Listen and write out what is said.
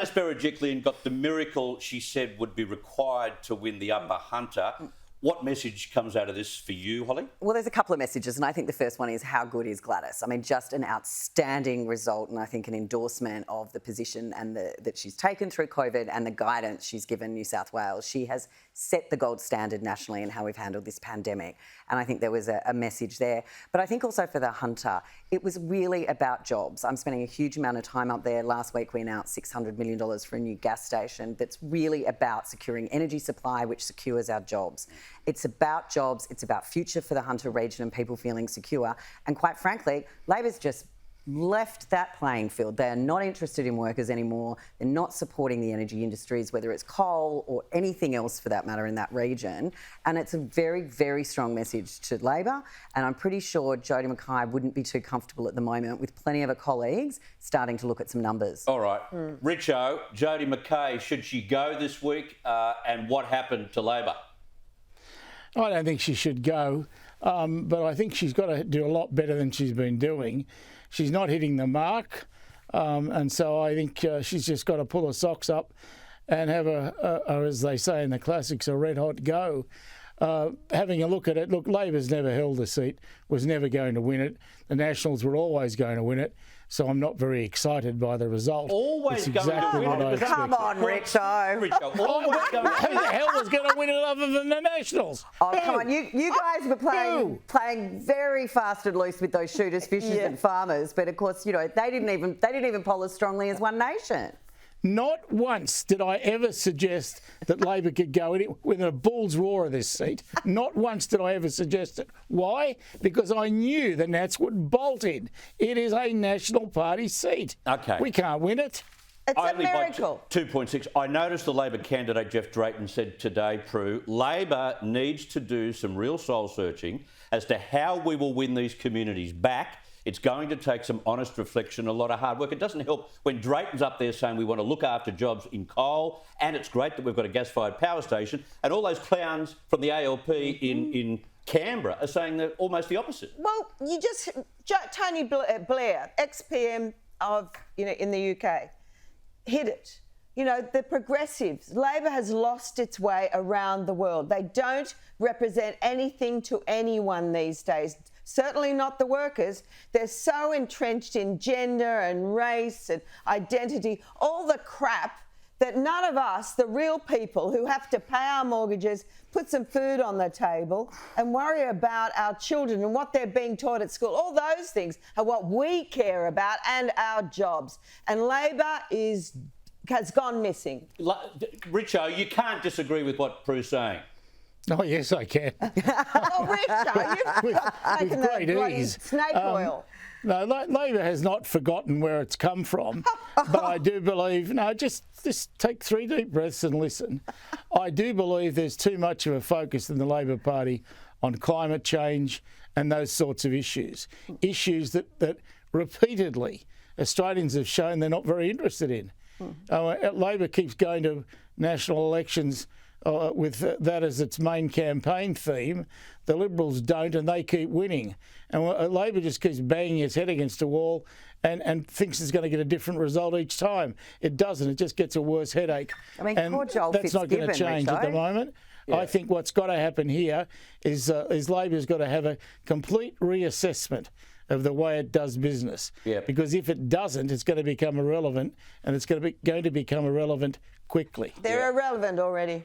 Berejiklian got the miracle she said would be required to win the upper hunter. What message comes out of this for you, Holly? Well, there's a couple of messages, and I think the first one is how good is Gladys? I mean, just an outstanding result, and I think an endorsement of the position and that she's taken through COVID and the guidance she's given New South Wales. She has set the gold standard nationally in how we've handled this pandemic, and I think there was a message there. But I think also for the hunter, it was really about jobs. I'm spending a huge amount of time up there. Last week we announced $600 million for a new gas station that's really about securing energy supply, which secures our jobs. It's about jobs, it's about future for the Hunter region and people feeling secure. And quite frankly, Labor's just left that playing field. They are not interested in workers anymore. They're not supporting the energy industries, whether it's coal or anything else for that matter in that region. And it's a very, very strong message to Labor. And I'm pretty sure Jodi McKay wouldn't be too comfortable at the moment with plenty of her colleagues starting to look at some numbers. All right. Richo, Jodi McKay, should she go this week? And what happened to Labor? I don't think she should go, but I think she's got to do a lot better than she's been doing. She's not hitting the mark, and so I think she's just got to pull her socks up and have as they say in the classics, a red-hot go. Having a look at it, look, Labor's never held a seat, was never going to win it. The Nationals were always going to win it. So I'm not very excited by the result. Always going to win it. Come on, Richo. Who the hell was going to win it other than the Nationals? Oh, come on. You guys were playing very fast and loose with those shooters, fishers and farmers. But, of course, you know, they didn't even poll as strongly as One Nation. Not once did I ever suggest that Labor could go within a bull's roar of this seat. Not once did I ever suggest it. Why? Because I knew the Nats would bolt in. It is a National Party seat. Okay. We can't win it. It's a miracle. 2.6. I noticed the Labor candidate, Jeff Drayton, said today, Prue, Labor needs to do some real soul searching as to how we will win these communities back. It's going to take some honest reflection, a lot of hard work. It doesn't help when Drayton's up there saying we want to look after jobs in coal, and it's great that we've got a gas-fired power station, and all those clowns from the ALP in Canberra are saying almost the opposite. Well, Tony Blair, ex-PM in the UK, hit it. You know, the progressives, Labor has lost its way around the world. They don't represent anything to anyone these days. Certainly not the workers. They're so entrenched in gender and race and identity, all the crap that none of us, the real people who have to pay our mortgages, put some food on the table and worry about our children and what they're being taught at school, all those things are what we care about and our jobs. And Labor has gone missing. Richo, you can't disagree with what Prue's saying. Oh, yes, I can. Oh, Richo, you've taken great the bloody ease. snake oil. No, Labor has not forgotten where it's come from, but I do believe, just take 3 deep breaths and listen. I do believe there's too much of a focus in the Labor Party on climate change and those sorts of issues that repeatedly Australians have shown they're not very interested in. Labor keeps going to national elections with that as its main campaign theme. The Liberals don't, and they keep winning. And Labor just keeps banging its head against a wall and thinks it's going to get a different result each time. It doesn't. It just gets a worse headache. I mean, and poor Joel that's not going to change at the moment. Yeah. I think what's got to happen here is Labor's got to have a complete reassessment of the way it does business. Yep. Because if it doesn't, it's going to become irrelevant, and it's going to become irrelevant quickly. They're irrelevant already.